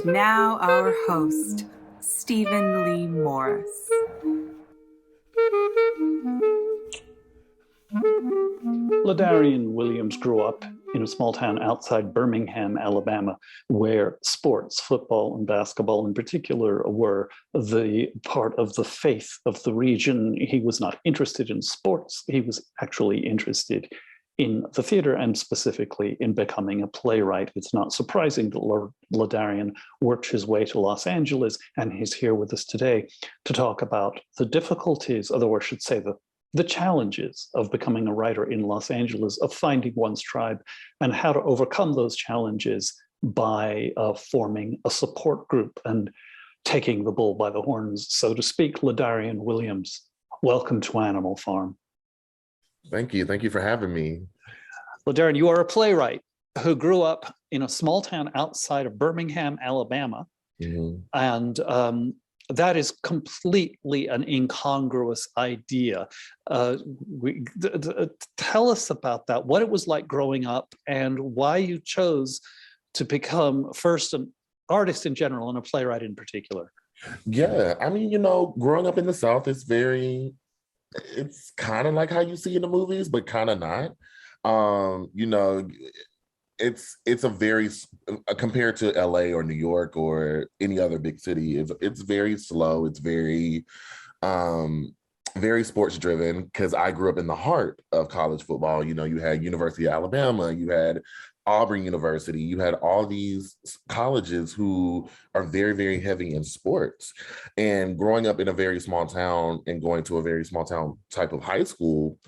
And now our host, Stephen Lee Morris. LaDarrion Williams grew up in a small town outside Birmingham, Alabama, where sports, football and basketball in particular, were the part of the faith of the region. He was not interested in sports. He was actually interested in the theater and specifically in becoming a playwright. It's not surprising that LaDarrion worked his way to Los Angeles, and he's here with us today to talk about the difficulties, or I should say the challenges of becoming a writer in Los Angeles, of finding one's tribe, and how to overcome those challenges by forming a support group and taking the bull by the horns, so to speak. LaDarrion Williams, welcome to Animal Farm. Thank you. Thank you for having me. LaDarrion, you are a playwright who grew up in a small town outside of Birmingham, Alabama. Mm-hmm. And that is completely an incongruous idea. Tell us about that, what it was like growing up and why you chose to become first an artist in general and a playwright in particular. Yeah, I mean, growing up in the South is it's kind of like how you see in the movies, but kind of not. It's a very, compared to LA or New York or any other big city, it's very slow. It's very sports driven, because I grew up in the heart of college football. You had University of Alabama, you had Auburn University, you had all these colleges who are very, very heavy in sports. And growing up in a very small town and going to a very small town type of high school,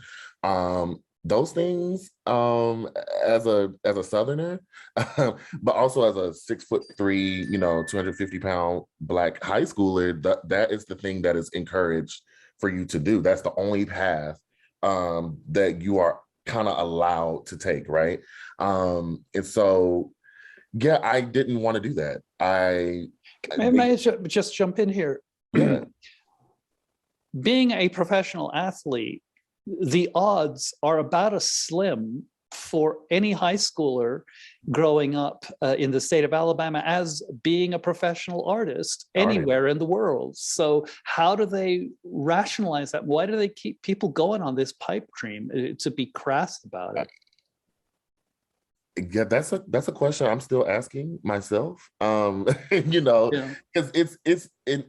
those things, as a Southerner, but also as a 6'3", 250-pound Black high schooler, that is the thing that is encouraged for you to do. That's the only path that you are kind of allowed to take, right? And so, yeah, I didn't want to do that. May I just jump in here? Yeah. Being a professional athlete, the odds are about as slim for any high schooler growing up in the state of Alabama as being a professional artist anywhere in the world. So how do they rationalize that? Why do they keep people going on this pipe dream, to be crass about it? Yeah, that's a question I'm still asking myself. Because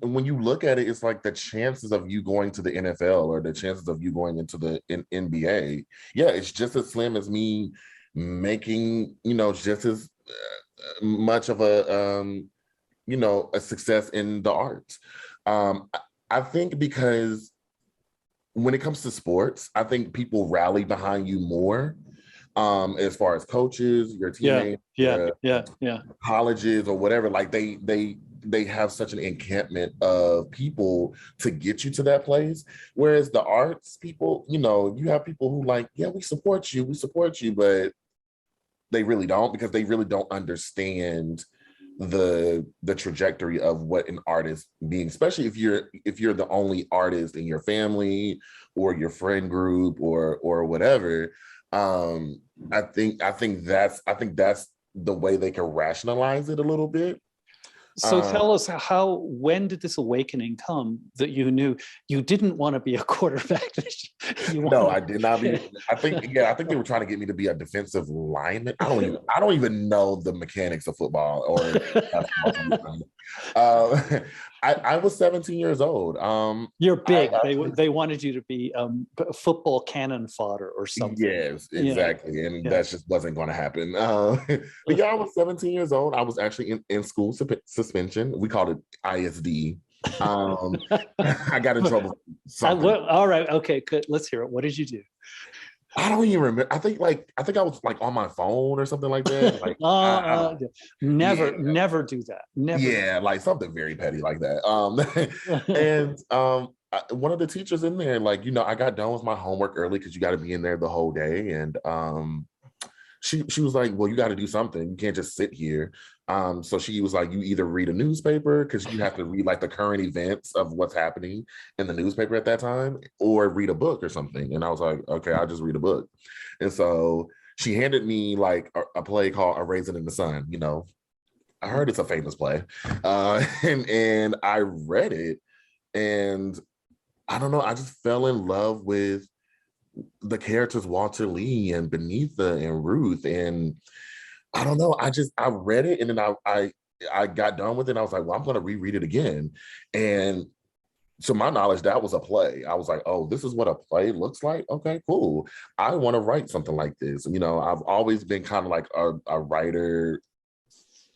when you look at it, it's like the chances of you going to the NFL or the chances of you going into the NBA, yeah, it's just as slim as me making, just as much of a success in the arts. I think because when it comes to sports, I think people rally behind you more. As far as coaches, your teammates, colleges or whatever, like they have such an encampment of people to get you to that place. Whereas the arts people, you have people who like, yeah, we support you, but they really don't, because they really don't understand the trajectory of what an artist being, especially if you're the only artist in your family or your friend group or whatever. I think that's the way they can rationalize it a little bit. So tell us, when did this awakening come that you knew you didn't want to be a quarterback? No, I did not. I think they were trying to get me to be a defensive lineman. I don't even know the mechanics of football or basketball. I was 17 years old. You're big. They wanted you to be football cannon fodder or something. Yes, exactly. Yeah. And that just wasn't going to happen. But yeah, I was 17 years old. I was actually in school suspension. We called it ISD. I got in trouble. All right. Okay, good. Let's hear it. What did you do? I don't even remember. I think I was like on my phone or something like that. Like never do that. Never. Yeah, like something very petty like that. And one of the teachers in there, like, I got done with my homework early because you got to be in there the whole day, and she was like, well, you got to do something. You can't just sit here. So she was like, you either read a newspaper, because you have to read like the current events of what's happening in the newspaper at that time, or read a book or something. And I was like, okay, I'll just read a book. And so she handed me like a play called A Raisin in the Sun, I heard it's a famous play. And I read it, and I don't know, I just fell in love with the characters Walter Lee and Beneatha and Ruth. And I don't know, I read it, and then I got done with it, and I was like, well, I'm gonna reread it again. And to my knowledge, that was a play. I was like, oh, this is what a play looks like. Okay, cool. I want to write something like this. You know, I've always been kind of like a writer,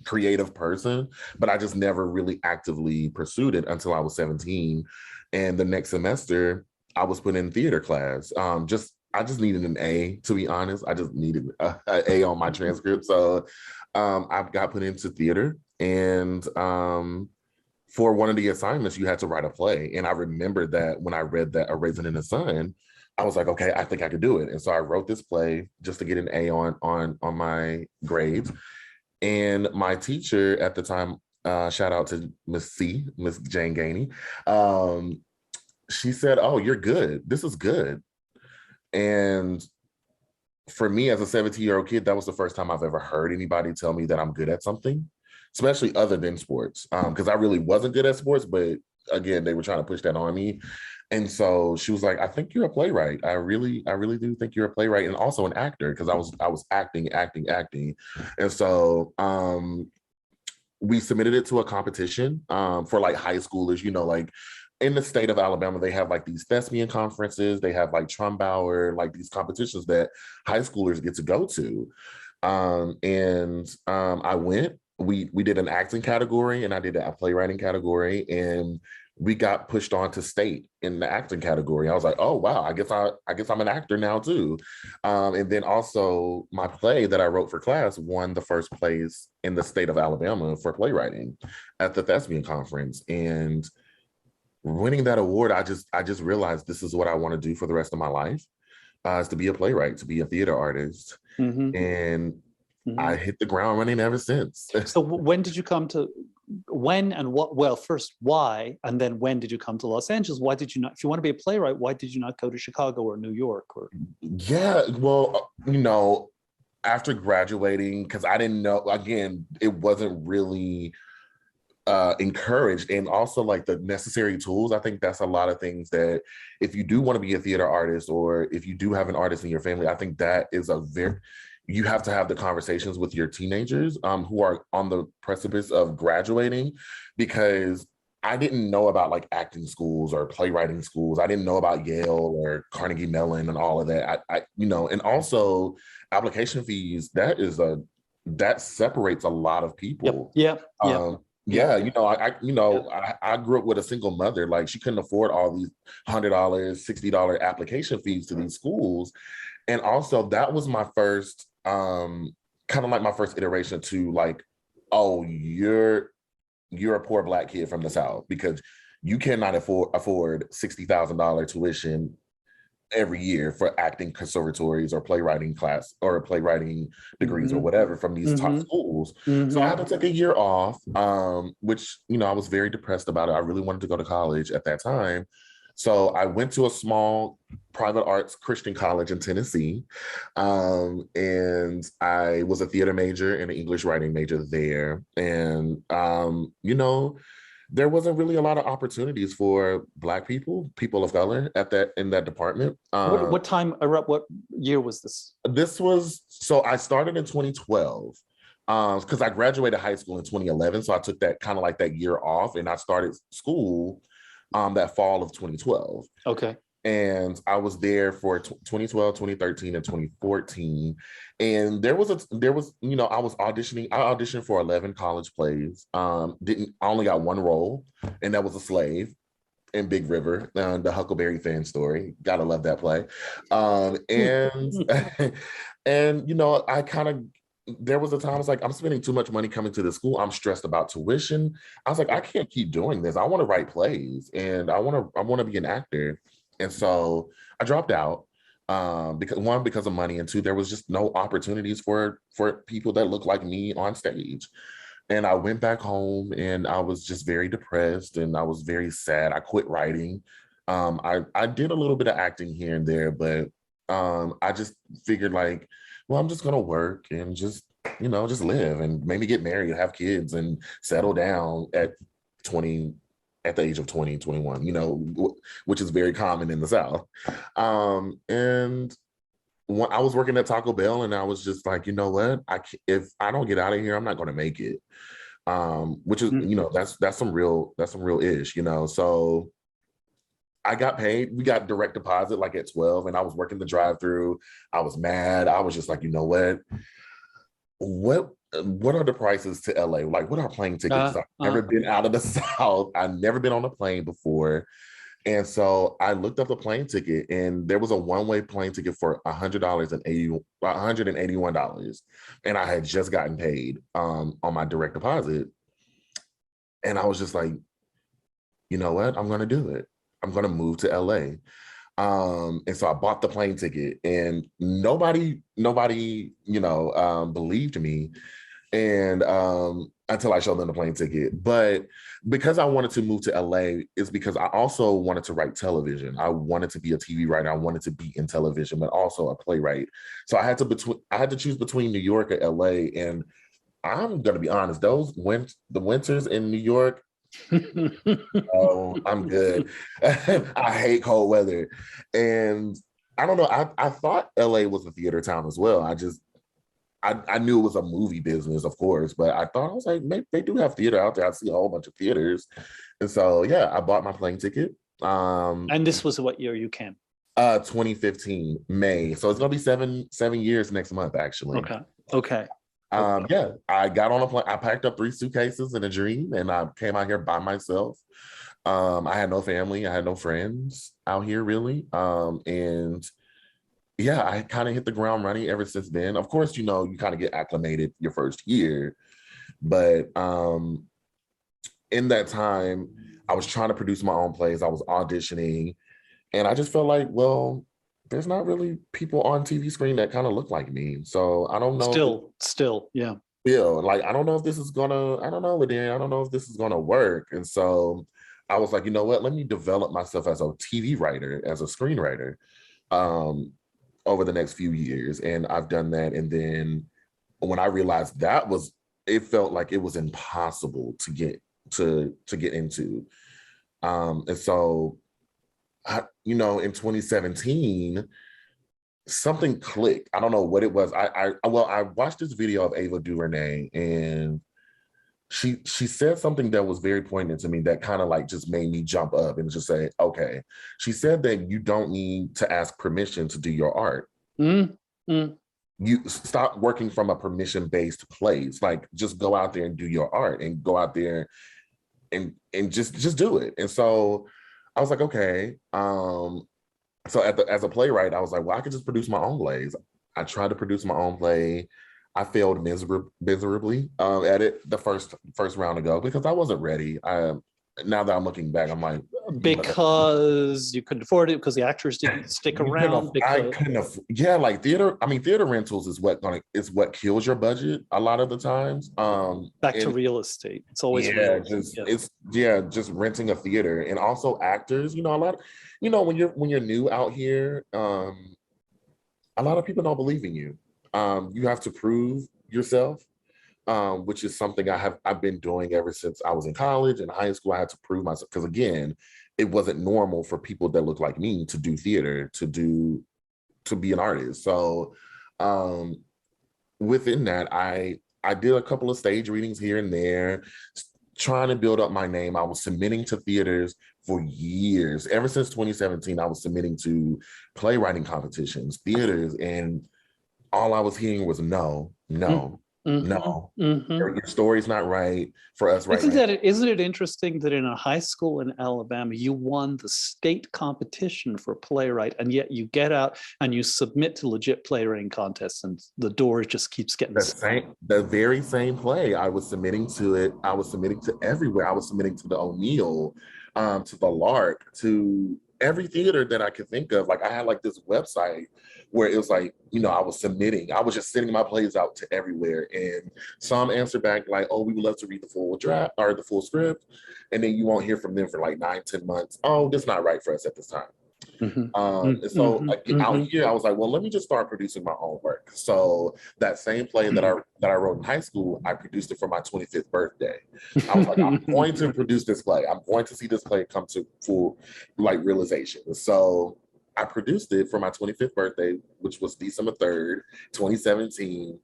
creative person, but I just never really actively pursued it until I was 17. And the next semester, I was put in theater class. I just needed an A, to be honest. I just needed an A on my transcript. So I got put into theater, and for one of the assignments, you had to write a play. And I remember that when I read that A Raisin in the Sun, I was like, okay, I think I could do it. And so I wrote this play just to get an A on my grades. And my teacher at the time, shout out to Miss Jane Gainey, she said, oh, you're good. This is good. And for me as a 17-year-old kid, that was the first time I've ever heard anybody tell me that I'm good at something, especially other than sports, because I really wasn't good at sports, but again, they were trying to push that on me. And so she was like, I think you're a playwright. I really do think you're a playwright, and also an actor, because I was acting. And so we submitted it to a competition for like high schoolers, you know, like in the state of Alabama, they have like these thespian conferences, they have like Trumbauer, like these competitions that high schoolers get to go to. I went. We did an acting category, and I did a playwriting category, and we got pushed on to state in the acting category. I was like, oh wow, I guess I'm an actor now too. And then also my play that I wrote for class won the first place in the state of Alabama for playwriting at the thespian conference. And winning that award, I just realized this is what I want to do for the rest of my life, is to be a playwright, to be a theater artist. Mm-hmm. And Mm-hmm. I hit the ground running ever since. So when did you come to, when and what, well, first, why, and then when did you come to Los Angeles? Why did you not, if you want to be a playwright, why did you not go to Chicago or New York? Or Yeah, well, you know, after graduating, because I didn't know, again, it wasn't really encouraged, and also like the necessary tools. I think that's a lot of things that if you do want to be a theater artist, or if you do have an artist in your family, I think that is you have to have the conversations with your teenagers who are on the precipice of graduating, because I didn't know about like acting schools or playwriting schools. I didn't know about Yale or Carnegie Mellon and all of that. I you know, and also application fees, that separates a lot of people. Yep. Yeah, you know, I grew up with a single mother. Like, she couldn't afford all these $100, $60 application fees to these schools. And also that was my first kind of like my first iteration to like, oh, you're a poor Black kid from the South, because you cannot afford $60,000 tuition every year for acting conservatories or playwriting class or playwriting degrees or whatever from these top schools. So I had to take a year off, which, you know, I was very depressed about it. I really wanted to go to college at that time. So I went to a small private arts Christian college in Tennessee, and I was a theater major and an English writing major there. And, you know, there wasn't really a lot of opportunities for Black people of color in that department. What time, what year was this? So I started in 2012. Because I graduated high school in 2011. So I took that kind of like that year off, and I started school that fall of 2012. Okay. And I was there for 2012, 2013, and 2014. And there was, you know, I auditioned for 11 college plays. I only got one role, and that was a slave in Big River, the Huckleberry Finn story. Gotta love that play. And, you know, there was a time I was like, I'm spending too much money coming to the school. I'm stressed about tuition. I was like, I can't keep doing this. I want to write plays, and I want to be an actor. And so I dropped out because of money, and two, there was just no opportunities for people that look like me on stage. And I went back home, and I was just very depressed, and I was very sad. I quit writing. I did a little bit of acting here and there, but I just figured like, well, I'm just gonna work and just just live and maybe get married, have kids, and settle down at 20, at the age of 20, 21, which is very common in the South. And when I was working at Taco Bell, and I was just like, you know what, if I don't get out of here, I'm not going to make it. Which is, that's some real ish, So I got paid. We got direct deposit like at 12, and I was working the drive-through. I was mad. I was just like, you know what are the prices to LA? Like, what are plane tickets? I've never been out of the South. I've never been on a plane before. And so I looked up the plane ticket, and there was a one-way plane ticket for $181. And I had just gotten paid on my direct deposit. And I was just like, you know what? I'm going to do it. I'm going to move to LA. And so I bought the plane ticket, and nobody, believed me. And until I showed them the plane ticket. But because I wanted to move to LA, is because I also wanted to write television. I wanted to be a TV writer. I wanted to be in television, but also a playwright. So I had to choose between New York or LA. And I'm gonna be honest, the winters in New York, oh, I'm good. I hate cold weather. And I don't know, I thought LA was a theater town as well. I knew it was a movie business, of course, but I was like, maybe they do have theater out there. I see a whole bunch of theaters. And so, yeah, I bought my plane ticket. And this was what year you came? 2015, May. So it's going to be seven years next month, actually. Okay. Yeah, I got on a plane. I packed up 3 suitcases in a dream, and I came out here by myself. I had no family. I had no friends out here, really. And yeah, I kind of hit the ground running ever since then. Of course, you kind of get acclimated your first year. But in that time, I was trying to produce my own plays. I was auditioning. And I just felt like, well, there's not really people on TV screen that kind of look like me. So I don't know. Still, yeah. Yeah, like, I don't know if this is I don't know, LaDarrion, I don't know if this is gonna work. And so I was like, you know what, let me develop myself as a TV writer, as a screenwriter. Over the next few years. And I've done that. And then when I realized it felt like it was impossible to get into. And so, in 2017, something clicked. I don't know what it was. I watched this video of Ava DuVernay, and she said something that was very poignant to me that kind of like just made me jump up and just say, okay. She said that you don't need to ask permission to do your art. You stop working from a permission-based place. Like, just go out there and do your art, and go out there and just do it. And so I was like, okay. So as a playwright, I was like, well, I could just produce my own plays. I tried to produce my own play. I failed miserably at it the first round ago because I wasn't ready. Now that I'm looking back, I'm like, because you couldn't afford it, because the actors didn't stick around. Like theater rentals is what kills your budget a lot of the times. Back to real estate. It's always just renting a theater. And also actors, a lot, when you're new out here, a lot of people don't believe in you. You have to prove yourself, which is something I've been doing ever since I was in college and high school. I had to prove myself because, again, it wasn't normal for people that look like me to do theater, to be an artist. So within that, I did a couple of stage readings here and there, trying to build up my name. I was submitting to theaters for years. Ever since 2017, I was submitting to playwriting competitions, theaters, and all I was hearing was no. Your story's not right for us right now. Isn't it interesting that in a high school in Alabama, you won the state competition for playwright, and yet you get out and you submit to legit playwriting contests, and the door just keeps getting the very same play. I was submitting to it. I was submitting to everywhere. I was submitting to the O'Neill, to the Lark, to every theater that I could think of. Like, I had like this website where it was like, I was submitting. I was just sending my plays out to everywhere. And some answer back like, oh, we would love to read the full draft or the full script. And then you won't hear from them for like 9-10 months. Oh, that's not right for us at this time. And so out here, I was like, well, let me just start producing my own work. So that same play that I wrote in high school, I produced it for my 25th birthday. I was like, I'm going to produce this play. I'm going to see this play come to full like realization. So I produced it for my 25th birthday, which was December 3rd, 2017,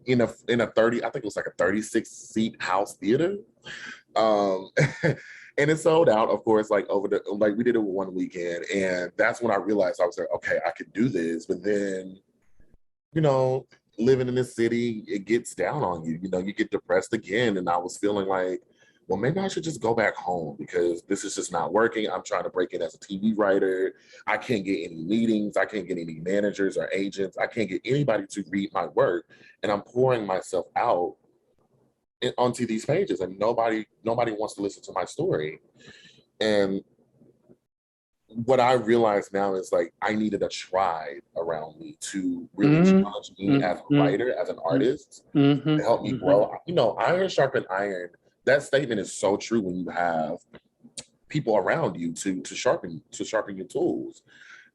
in a 30, I think it was like a 36-seat house theater. And it sold out, of course, like we did it one weekend. And that's when I realized, I was like, okay, I could do this. But then, living in this city, it gets down on you. You get depressed again. And I was feeling like, well, maybe I should just go back home because this is just not working. I'm trying to break in as a TV writer. I can't get any meetings. I can't get any managers or agents. I can't get anybody to read my work. And I'm pouring myself out onto these pages, and nobody wants to listen to my story. And what I realize now is like I needed a tribe around me to really challenge me as a writer, as an artist, to help me grow. Iron sharpen iron. That statement is so true when you have people around you to sharpen your tools.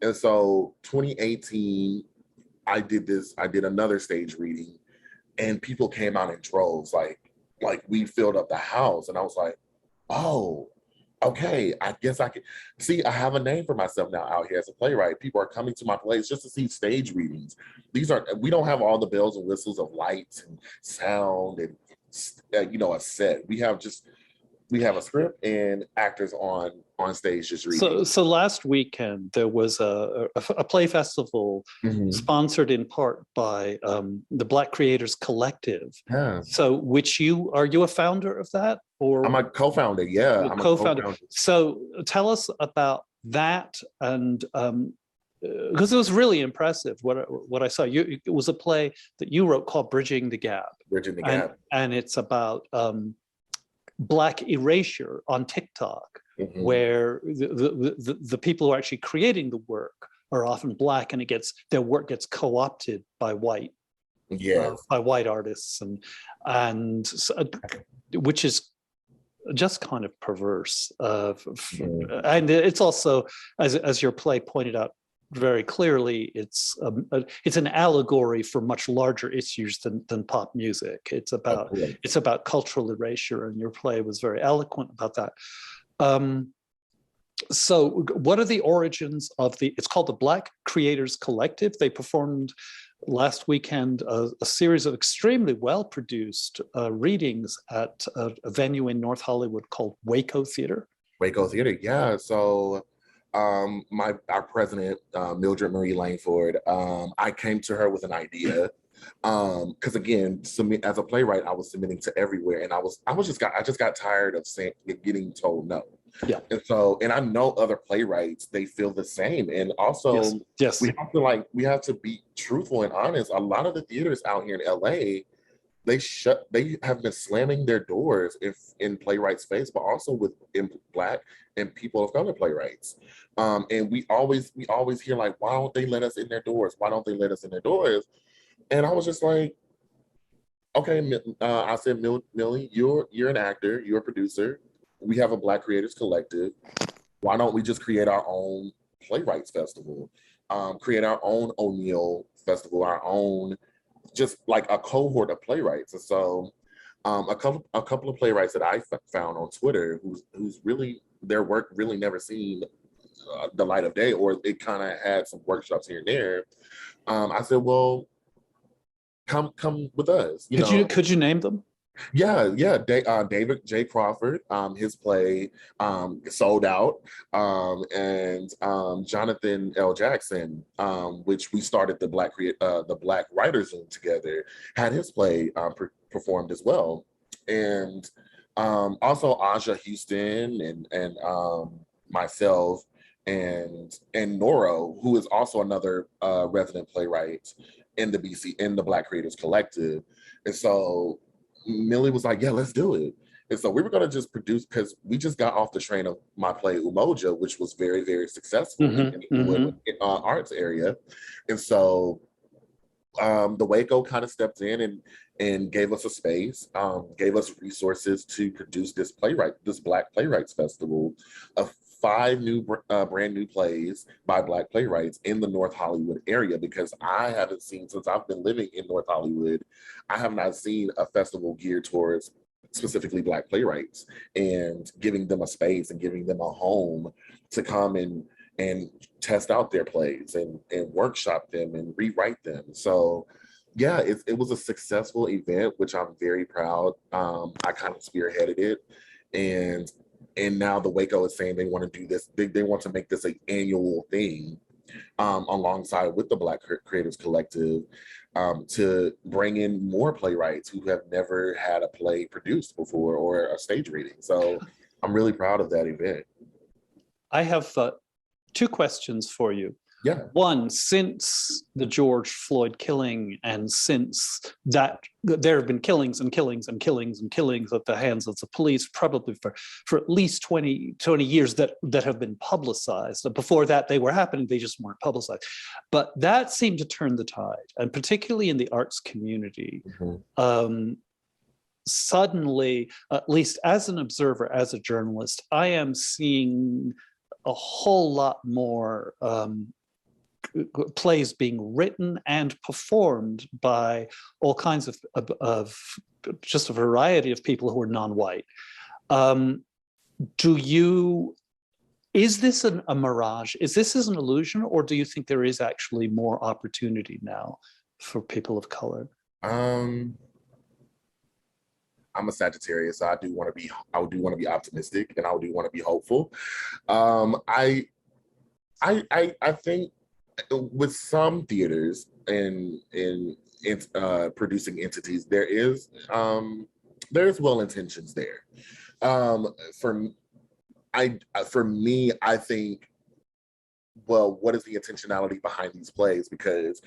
And so 2018, I did another stage reading, and people came out in droves, like we filled up the house. And I was like, oh, okay, I guess I can see I have a name for myself now out here as a playwright. People are coming to my plays just to see stage readings. We don't have all the bells and whistles of lights and sound and a set. We have a script and actors on stage just reading. So last weekend there was a play festival sponsored in part by the Black Creators Collective. Yeah. So are you a founder of that? Or I'm a co-founder. Yeah, I'm a co-founder. So tell us about that, and because it was really impressive what I saw. It was a play that you wrote called Bridging the Gap. Bridging the Gap. And it's about Black erasure on TikTok, where the people who are actually creating the work are often Black, and their work gets co-opted by white, by white artists, and which is just kind of perverse. And it's also, as your play pointed out very clearly, it's an allegory for much larger issues than pop music. It's about cultural erasure, and your play was very eloquent about that. So what are the origins of it's called the Black Creators Collective. They performed last weekend a series of extremely well-produced readings at a venue in North Hollywood called Waco Theater. Waco Theater, yeah. So our president, Mildred Marie Langford, I came to her with an idea. Because again, as a playwright, I was submitting to everywhere, and I just got tired of getting told no. Yeah. And I know other playwrights, they feel the same. And also, yes. we have to be truthful and honest. A lot of the theaters out here in LA, they have been slamming their doors in playwrights' face, but also in Black and people of color playwrights. And we always hear like, why don't they let us in their doors? Why don't they let us in their doors? And I was just like, okay, I said, Millie, you're an actor, you're a producer. We have a Black Creators Collective. Why don't we just create our own Playwrights Festival, create our own O'Neill Festival, our own, just like a cohort of playwrights. And so a couple of playwrights that I found on Twitter who's really, their work really never seen the light of day, or it kind of had some workshops here and there. I said, well, come with us. Could you name them? Yeah. David J. Crawford, his play sold out, and Jonathan L. Jackson, which we started the Black Writers Room together, had his play performed as well, and also Aja Houston and myself and Noro, who is also another resident playwright in the Black Creators Collective, and so Millie was like, yeah, let's do it. And so we were going to just produce, because we just got off the train of my play Umoja, which was very, very successful in the arts area. And so the Waco kind of stepped in and gave us a space, gave us resources to produce this Black Playwrights Festival, 5 brand new plays by Black playwrights in the North Hollywood area, because I haven't seen, since I've been living in North Hollywood, I have not seen a festival geared towards specifically Black playwrights and giving them a space and giving them a home to come and test out their plays and workshop them and rewrite them. So yeah, it was a successful event, which I'm very proud. I kind of spearheaded it, and now the Waco is saying they want to do this. They want to make this an annual thing, alongside with the Black Creators Collective, to bring in more playwrights who have never had a play produced before or a stage reading. So I'm really proud of that event. I have 2 questions for you. Yeah. One, since the George Floyd killing, and since that there have been killings and killings and killings and killings at the hands of the police, probably for at least 20 years that have been publicized. Before that, they were happening, they just weren't publicized. But that seemed to turn the tide, and particularly in the arts community. Suddenly, at least as an observer, as a journalist, I am seeing a whole lot more plays being written and performed by all kinds of just a variety of people who are non-white. Is this a mirage? Is this an illusion, or do you think there is actually more opportunity now for people of color? I'm a Sagittarius, so I do want to be optimistic, and I do want to be hopeful. I think with some theaters and producing entities, there's well intentions there. For me, I think, well, what is the intentionality behind these plays? Because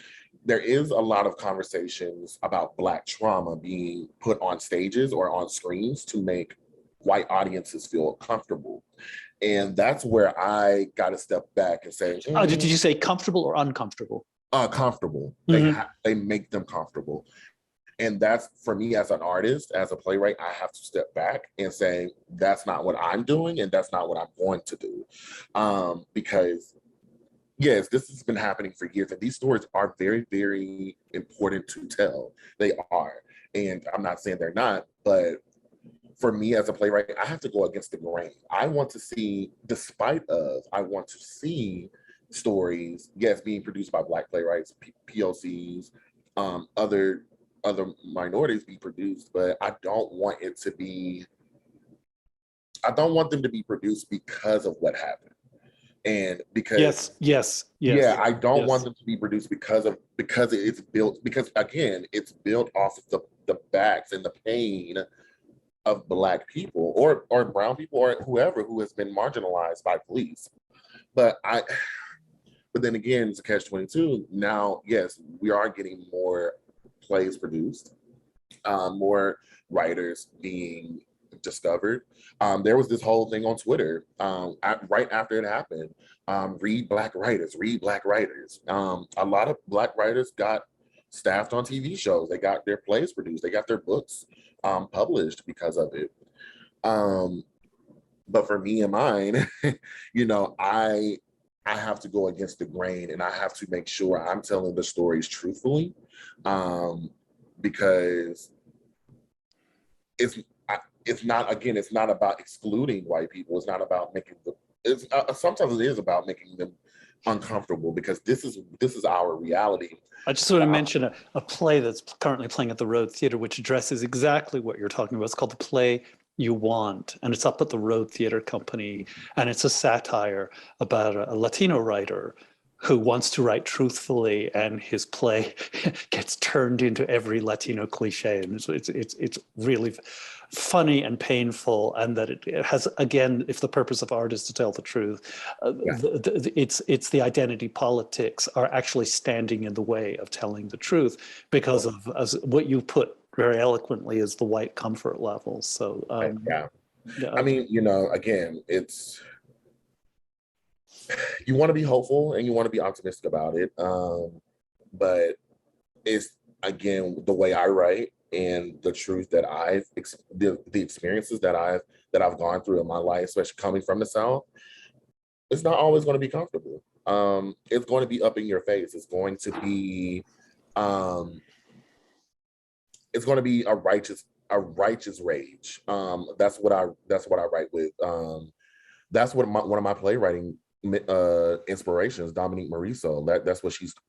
there is a lot of conversations about Black trauma being put on stages or on screens to make white audiences feel comfortable. And that's where I got to step back and say, did you say comfortable or uncomfortable? Comfortable. Mm-hmm. They make them comfortable. And that's, for me as an artist, as a playwright, I have to step back and say, that's not what I'm doing, and that's not what I'm going to do. Because yes, this has been happening for years, and these stories are very, very important to tell. They are. And I'm not saying they're not, but for me as a playwright, I have to go against the grain. I want to see stories, yes, being produced by Black playwrights, POCs, other minorities be produced, but I don't want them to be produced because of what happened. And because yes. Yeah, I don't want them to be produced because it's built, because again, it's built off of the backs and the pain of Black people or brown people or whoever who has been marginalized by police. But then again, it's a catch-22. Now, yes, we are getting more plays produced, more writers being discovered. There was this whole thing on Twitter right after it happened. Read Black writers, read Black writers. A lot of Black writers got staffed on TV shows. They got their plays produced. They got their books published because of it. But for me and mine, I have to go against the grain, and I have to make sure I'm telling the stories truthfully, because it's not about excluding white people. It's not about making sometimes it is about making them uncomfortable, because this is our reality. I just want to mention a play that's currently playing at the Road Theater, which addresses exactly what you're talking about. It's called The Play You Want, and it's up at the Road Theater Company, and it's a satire about a Latino writer who wants to write truthfully, and his play gets turned into every Latino cliche, and it's really funny and painful, and that it has, again, if the purpose of art is to tell the truth, it's the identity politics are actually standing in the way of telling the truth because of, as what you put very eloquently, is the white comfort level. So I mean, again, it's, you want to be hopeful and you want to be optimistic about it, but it's, again, the way I write and the truth that the experiences that I've gone through in my life, especially coming from the South, it's not always going to be comfortable. It's going to be up in your face. It's going to be a righteous rage. That's what I write with. That's what one of my playwriting inspirations, Dominique Morisseau.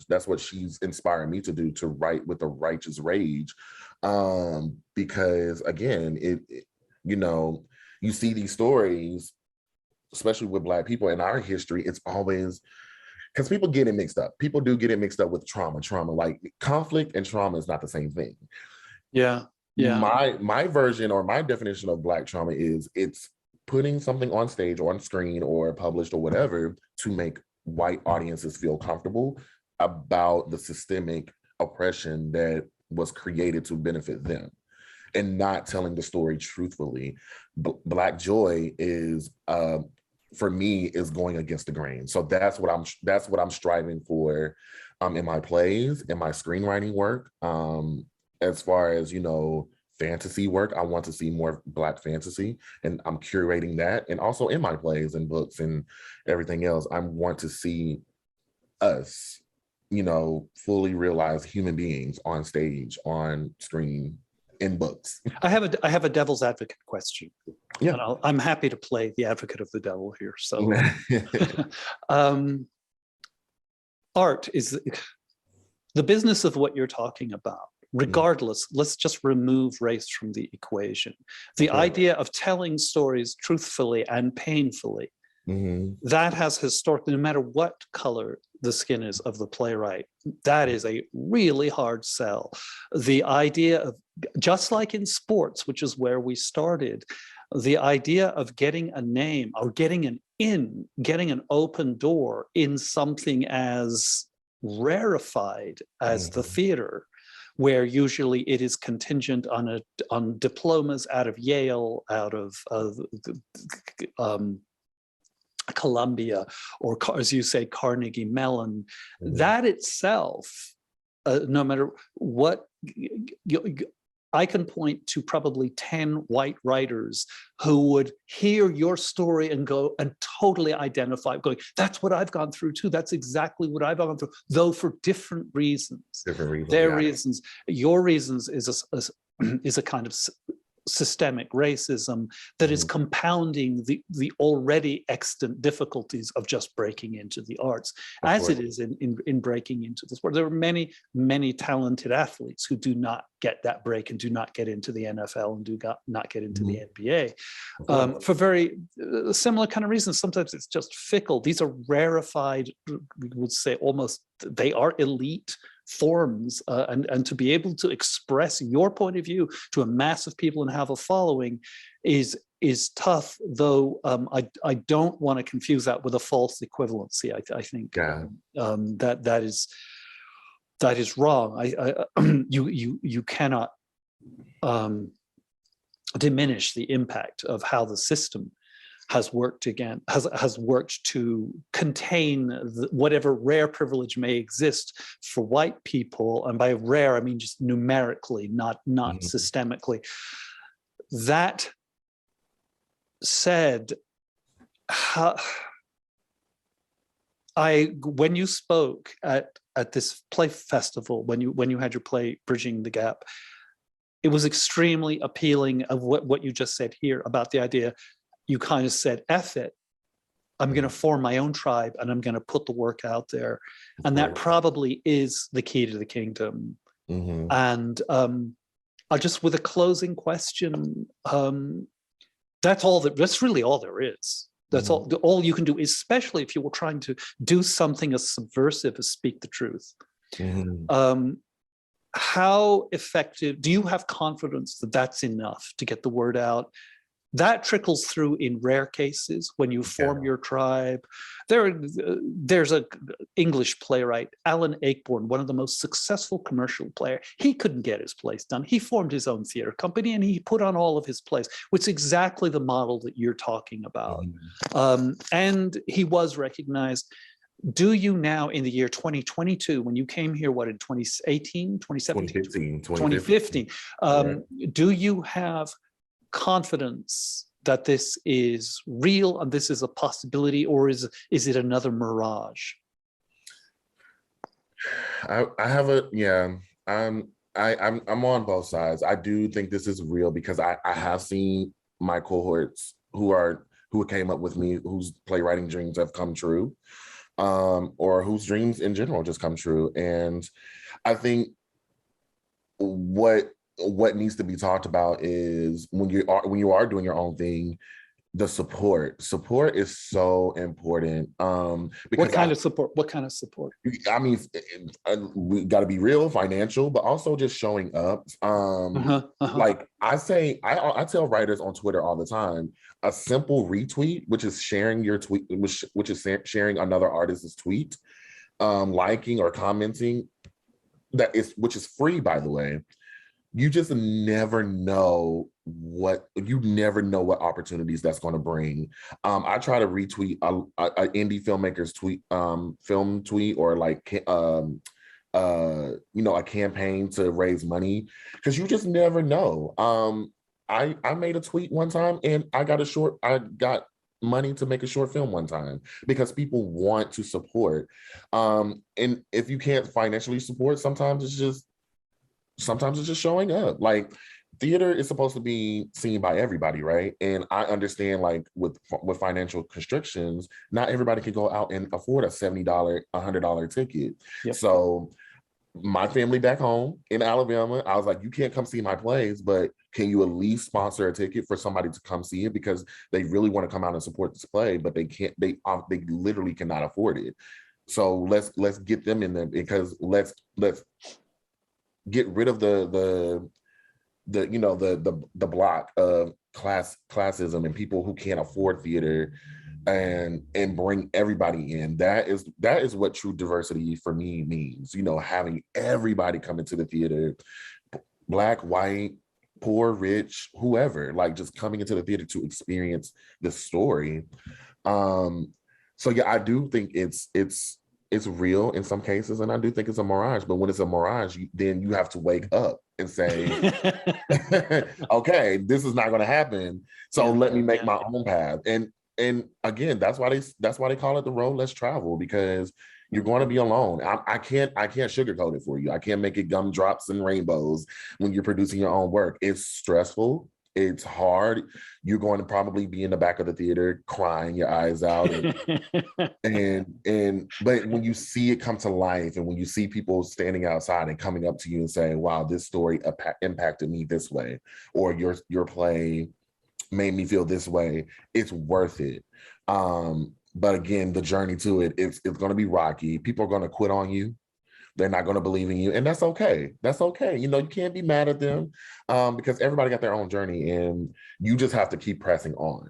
That's what she's inspired me to do, to write with a righteous rage. Because again, you see these stories, especially with Black people in our history. It's always, because people get it mixed up. People do get it mixed up with trauma. Like conflict and trauma is not the same thing. Yeah. My version or my definition of Black trauma is it's putting something on stage or on screen or published or whatever to make white audiences feel comfortable about the systemic oppression that was created to benefit them, and not telling the story truthfully. Black joy is, for me, is going against the grain. So that's what I'm striving for in my plays, in my screenwriting work. As far as, fantasy work, I want to see more Black fantasy, and I'm curating that. And also in my plays and books and everything else, I want to see us, fully realized human beings on stage, on screen, in books. I have a devil's advocate question. Yeah, and I'm happy to play the advocate of the devil here. So, art is the business of what you're talking about. Regardless, let's just remove race from the equation. The idea of telling stories truthfully and painfully, that has historically, no matter what color the skin is of the playwright, that is a really hard sell. The idea of, just like in sports, which is where we started, the idea of getting a name or getting an open door in something as rarefied as the theater, where usually it is contingent on diplomas out of Yale, out of Columbia, or, as you say, Carnegie Mellon. That itself, no matter what, I can point to probably 10 white writers who would hear your story and go and totally identify, going, that's what I've gone through too. That's exactly what I've gone through, though for different reasons. Their reasons, your reasons is a kind of systemic racism that is compounding the already extant difficulties of just breaking into the arts, as it is in breaking into the sport. There are many talented athletes who do not get that break and do not get into the NFL and not get into the NBA for very similar kind of reasons. Sometimes it's just fickle. These are rarefied, we would say almost, they are elite forms, and to be able to express your point of view to a mass of people and have a following is tough, though I don't want to confuse that with a false equivalency. I think that is wrong. You cannot diminish the impact of how the system has worked to contain whatever rare privilege may exist for white people, and by rare I mean just numerically, not systemically. That said, when you spoke at this play festival, when you had your play Bridging the Gap, it was extremely appealing of what you just said here about the idea. You kind of said, F it, I'm going to form my own tribe and I'm going to put the work out there. And that probably is the key to the kingdom. And just with a closing question, that's really all there is. That's all you can do, especially if you were trying to do something as subversive as speak the truth. How effective, do you have confidence that that's enough to get the word out? That trickles through in rare cases when you form your tribe. There's an English playwright, Alan Ayckbourn, one of the most successful commercial players. He couldn't get his plays done. He formed his own theater company and he put on all of his plays, which is exactly the model that you're talking about. And he was recognized. Do you now, in the year 2022, when you came here, in 2018, 2017? 2015. Do you have confidence that this is real and this is a possibility, or is it another mirage? I'm on both sides. I do think this is real because I have seen my cohorts who came up with me, whose playwriting dreams have come true, or whose dreams in general just come true. And I think what needs to be talked about is when you are doing your own thing, the support is so important. Because what kind of support? I mean, we got to be real, financial, but also just showing up. Like I tell writers on Twitter all the time, a simple retweet, which is sharing your tweet, which is sharing another artist's tweet, liking or commenting, which is free, by the way. You just never know what opportunities that's going to bring. I try to retweet a indie filmmaker's film tweet, or like a campaign to raise money, because you just never know. I made a tweet one time and I got money to make a short film one time because people want to support. And if you can't financially support, sometimes it's just showing up. Like, theater is supposed to be seen by everybody, right? And I understand, like, with financial constrictions, not everybody can go out and afford a $70, $100 ticket. Yep. So my family back home in Alabama, I was like, you can't come see my plays, but can you at least sponsor a ticket for somebody to come see it, because they really want to come out and support this play, but they can't. They literally cannot afford it. So let's get them in there, because let's get rid of the block of classism and people who can't afford theater, and bring everybody in. That is what true diversity for me means. Having everybody come into the theater, Black, white, poor, rich, whoever, like, just coming into the theater to experience the story. So yeah, I do think it's real in some cases, and I do think it's a mirage. But when it's a mirage, then you have to wake up and say, okay, this is not going to happen. So let me make my own path. And again, that's why they call it the road less traveled, because you're going to be alone. I can't sugarcoat it for you. I can't make it gumdrops and rainbows when you're producing your own work. It's stressful. It's hard. You're going to probably be in the back of the theater crying your eyes out, but when you see it come to life, and when you see people standing outside and coming up to you and saying, "Wow, this story impacted me this way," or your play made me feel this way, it's worth it. But again, the journey to it's going to be rocky. People are going to quit on you. They're not going to believe in you, and that's okay. That's okay. You can't be mad at them, because everybody got their own journey, and you just have to keep pressing on.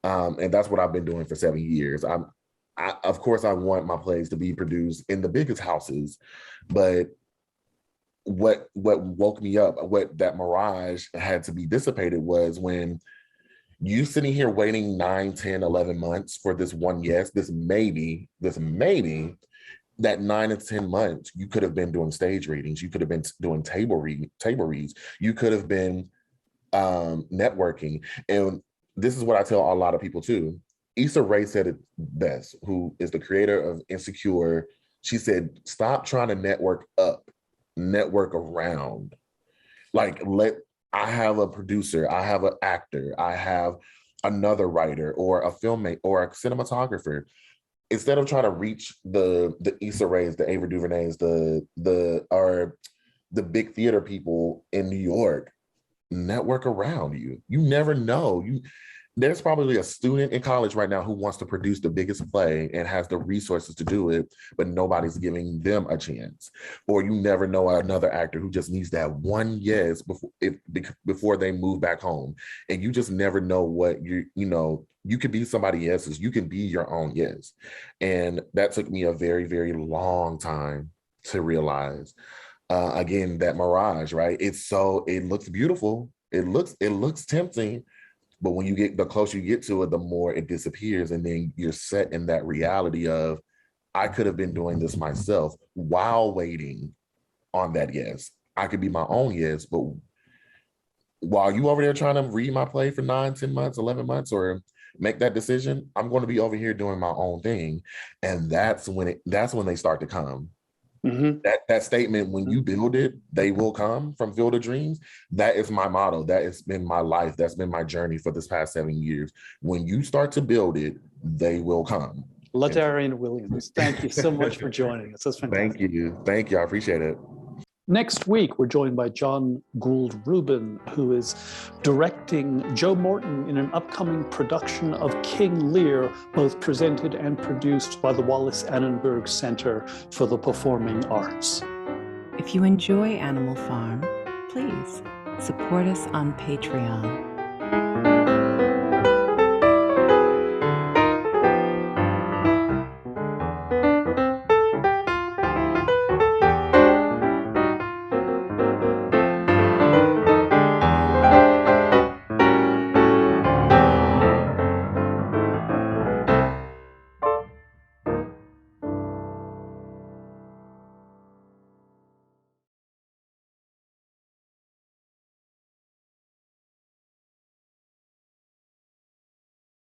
And that's what I've been doing for 7 years. Of course, I want my plays to be produced in the biggest houses, but what woke me up, what that mirage had to be dissipated, was when you sitting here waiting 9, 10, 11 months for this one yes, this maybe, that 9 and 10 months, you could have been doing stage readings. You could have been doing table reads. You could have been networking. And this is what I tell a lot of people too. Issa Rae said it best, who is the creator of Insecure. She said, stop trying to network up, network around. Like, I have a producer, I have an actor, I have another writer, or a filmmaker, or a cinematographer. Instead of trying to reach the Issa Raes, the Ava DuVernays, the big theater people in New York, network around you. You never know. There's probably a student in college right now who wants to produce the biggest play and has the resources to do it, but nobody's giving them a chance. Or you never know another actor who just needs that one yes before they move back home. And you just never know what you could be somebody else's. You can be your own yes. And that took me a very, very long time to realize. Again, that mirage, right? It looks beautiful. It looks tempting. But when the closer you get to it, the more it disappears. And then you're set in that reality of, I could have been doing this myself while waiting on that yes. I could be my own yes, but while you over there trying to read my play for 9, 10 months, 11 months, or make that decision, I'm going to be over here doing my own thing. And that's when they start to come. Mm-hmm. That statement, when you build it, they will come, from Field of Dreams. That is my motto. That has been my life. That's been my journey for this past 7 years. When you start to build it, they will come. LaDarrion Williams, thank you so much for joining us. That's fantastic. Thank you. Thank you. I appreciate it. Next week, we're joined by John Gould Rubin, who is directing Joe Morton in an upcoming production of King Lear, both presented and produced by the Wallace Annenberg Center for the Performing Arts. If you enjoy Animal Farm, please support us on Patreon.